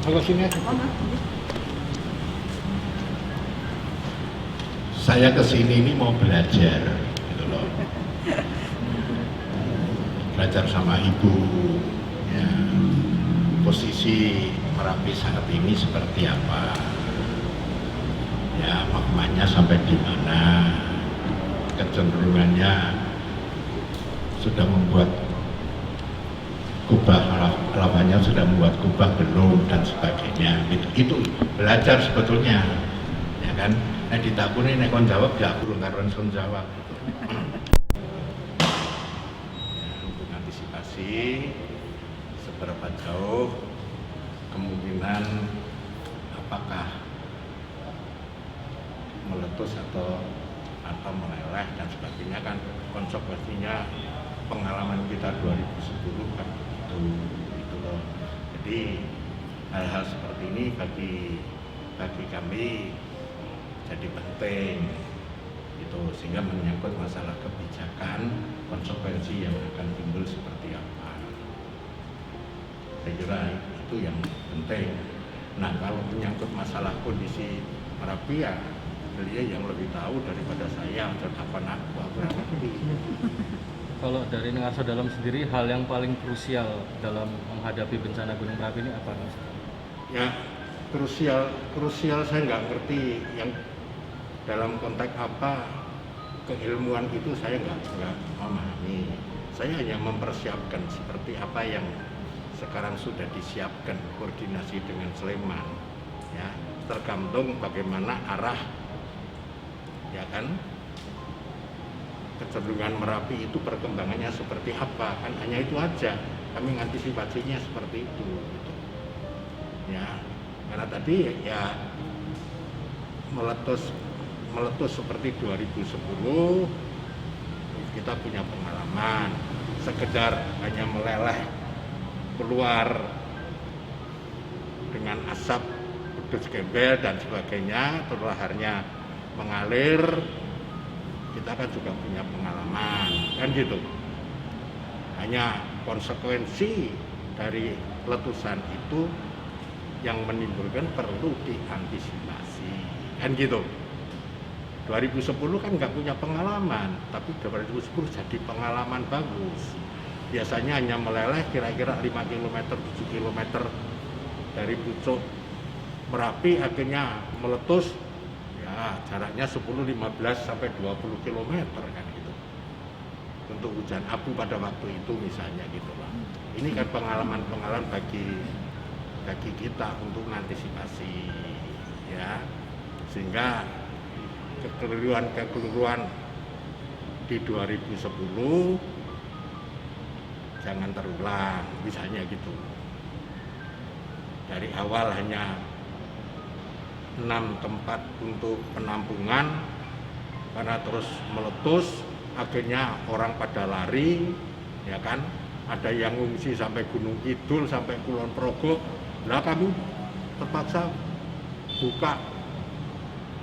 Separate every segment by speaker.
Speaker 1: Kalau sini aja.
Speaker 2: Saya kesini ini mau belajar, gitu loh. Belajar sama ibu, ya, posisi Merapi saat ini seperti apa, ya maknanya sampai di mana, kecenderungannya sudah membuat kubah, lawannya sudah membuat kubah belum dan sebagainya. Itu belajar sebetulnya, ya kan? Ditakuni nek kon jawab ya aku nggak kon jawab. Gitu. Ya, untuk antisipasi seberapa jauh kemungkinan apakah meletus atau meleleh dan sebagainya, kan konsekuensinya pengalaman kita 2010 kan itu loh. Jadi hal-hal seperti ini bagi kami jadi penting itu, sehingga menyangkut masalah kebijakan, konsekuensi yang akan timbul seperti apa. Saya kira itu yang penting. Nah, kalau menyangkut masalah kondisi Merapi, ya beliau yang lebih tahu daripada saya, dan apa aku ngerti.
Speaker 3: Kalau dari Ngarso Dalam sendiri, hal yang paling krusial dalam menghadapi bencana Gunung Merapi ini apa, Mas?
Speaker 2: Ya, krusial saya nggak ngerti yang dalam konteks apa, keilmuan itu saya nggak memahami. Saya hanya mempersiapkan seperti apa yang sekarang sudah disiapkan koordinasi dengan Sleman, ya tergantung bagaimana arah, ya kan, kecenderungan Merapi itu perkembangannya seperti apa, kan hanya itu aja, kami mengantisipasinya seperti itu gitu. Ya, karena tadi ya meletus seperti 2010 kita punya pengalaman, sekedar hanya meleleh keluar dengan asap pedus gembel dan sebagainya, terus laharnya mengalir, kita kan juga punya pengalaman, kan gitu. Hanya konsekuensi dari letusan itu yang menimbulkan perlu diantisipasi, kan gitu. 2010 kan nggak punya pengalaman, tapi 2010 jadi pengalaman bagus. Biasanya hanya meleleh kira-kira 5 km, 7 km dari pucuk Merapi, akhirnya meletus ya jaraknya 10, 15 sampai 20 km kan gitu. Untuk hujan abu pada waktu itu misalnya gitu lah. Ini kan pengalaman bagi kita untuk mengantisipasi, ya, sehingga kekeliruan di 2010 jangan terulang, misalnya gitu. Dari awal hanya 6 tempat untuk penampungan, karena terus meletus akhirnya orang pada lari, ya kan, ada yang ngungsi sampai Gunung Kidul, sampai Kulon Progo. Lah kami terpaksa buka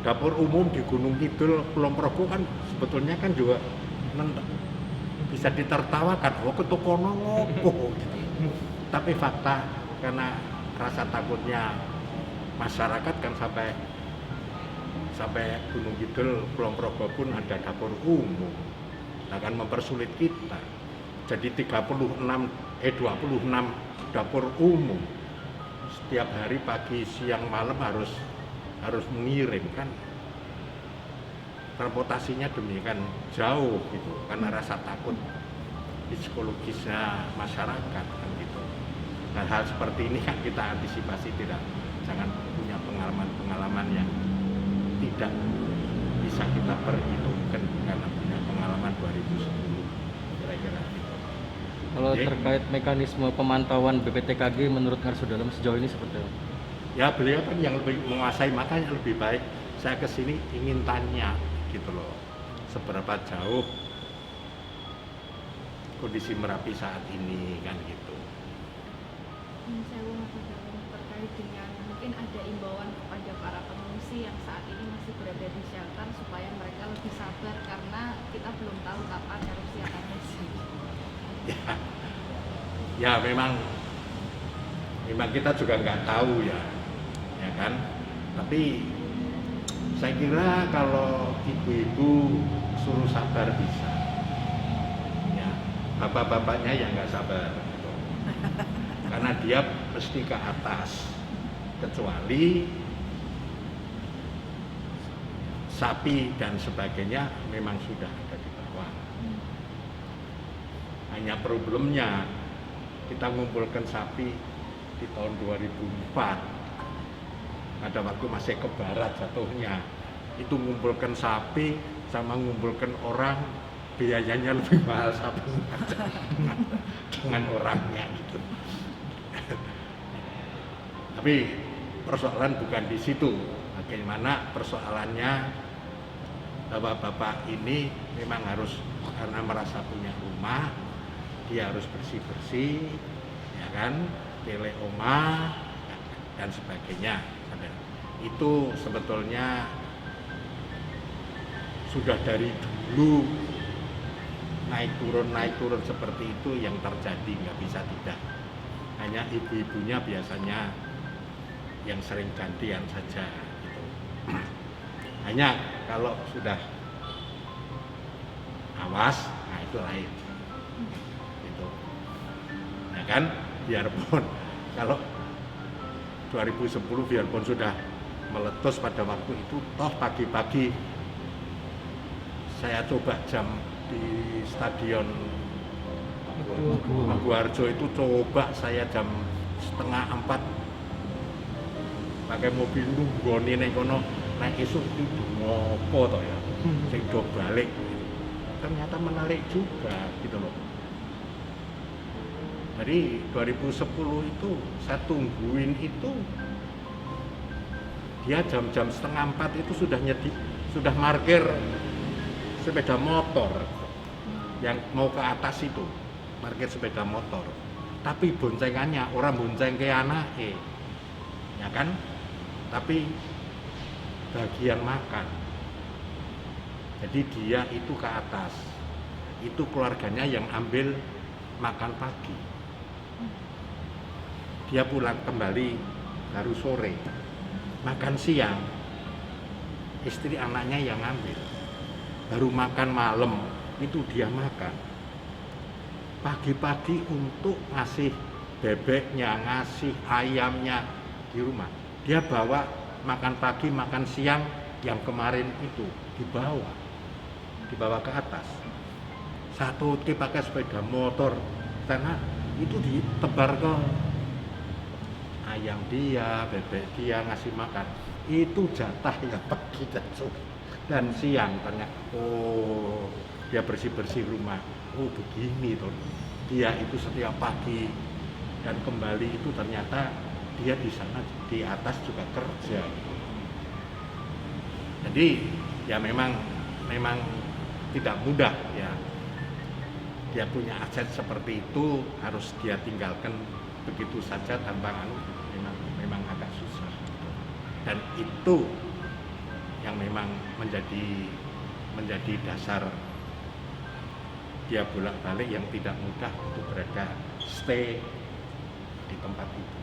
Speaker 2: dapur umum di Gunung Kidul, Kulon Progo, kan sebetulnya kan juga bisa ditertawakan, oh ketukono ngopo gitu. Tapi fakta, karena rasa takutnya masyarakat kan sampai Gunung Kidul, Kulon Progo pun ada dapur umum, akan mempersulit kita. Jadi 26 dapur umum setiap hari pagi, siang, malam harus mengirim, kan transportasinya demikian jauh gitu, karena rasa takut psikologisnya masyarakat kan gitu. Nah, hal seperti ini kan kita antisipasi, jangan punya pengalaman yang tidak bisa kita perhitungkan karena punya pengalaman 2010 kira-kira gitu.
Speaker 3: Kalau terkait mekanisme pemantauan BPTKG menurut Ngarso Dalam sejauh ini seperti apa?
Speaker 2: Ya beliau kan yang lebih menguasai, makanya lebih baik saya kesini ingin tanya gitu loh, seberapa jauh kondisi Merapi saat ini kan gitu.
Speaker 4: Saya mau terkait dengan mungkin ada imbauan kepada para pengungsi yang saat ini masih berada di shelter supaya mereka lebih sabar karena kita belum tahu kapan erupsi akan terjadi.
Speaker 2: Ya memang memang kita juga nggak tahu ya kan. Tapi saya kira kalau ibu-ibu suruh sabar bisa, ya bapak-bapaknya yang nggak sabar, gitu. Karena dia mesti ke atas, kecuali sapi dan sebagainya memang sudah ada di bawah. Hanya problemnya kita mengumpulkan sapi di tahun 2004. Pada waktu masih ke barat jatuhnya, itu mengumpulkan sapi sama mengumpulkan orang biayanya lebih mahal sapinya dengan orangnya gitu. Tapi persoalan bukan di situ. Bagaimana persoalannya bapak-bapak ini memang harus, karena merasa punya rumah, dia harus bersih-bersih, ya kan, tele oma dan sebagainya. Itu sebetulnya sudah dari dulu naik turun seperti itu yang terjadi, nggak bisa tidak. Hanya ibu-ibunya biasanya yang sering gantian saja gitu. Hanya kalau sudah awas, nah itu lain gitu. Ya kan, biarpun kalau 2010 biarpun sudah meletus pada waktu itu, toh pagi-pagi saya coba jam di stadion Maguwarjo itu, coba saya jam 3:30 pakai mobil nunggoni ning kono, nek esuk itu ngopo to ya, sing do balik. Ternyata menarik juga gitu loh. Jadi 2010 itu saya tungguin itu, dia jam-jam 3:30 itu sudah parkir sepeda motor yang mau ke atas itu, parkir sepeda motor. Tapi boncengannya orang bonceng ke anake, ya kan? Tapi bagian makan. Jadi dia itu ke atas, itu keluarganya yang ambil makan pagi. Dia pulang kembali baru sore, makan siang istri anaknya yang ambil, baru makan malam itu dia makan. Pagi-pagi untuk ngasih bebeknya, ngasih ayamnya di rumah, dia bawa makan pagi, makan siang yang kemarin itu dibawa ke atas. Satu pakai sepeda motor, karena itu ditebar ke ayam dia, bebek dia, ngasih makan. Itu jatah yang pagi dan siang. Ternyata oh, dia bersih-bersih rumah. Oh begini tuh, dia itu setiap pagi dan kembali itu ternyata dia di sana di atas juga kerja. Jadi ya memang tidak mudah ya. Dia punya aset seperti itu harus dia tinggalkan begitu saja tanpa memang agak susah. Dan itu yang memang menjadi dasar dia bolak-balik yang tidak mudah untuk berada stay di tempat itu.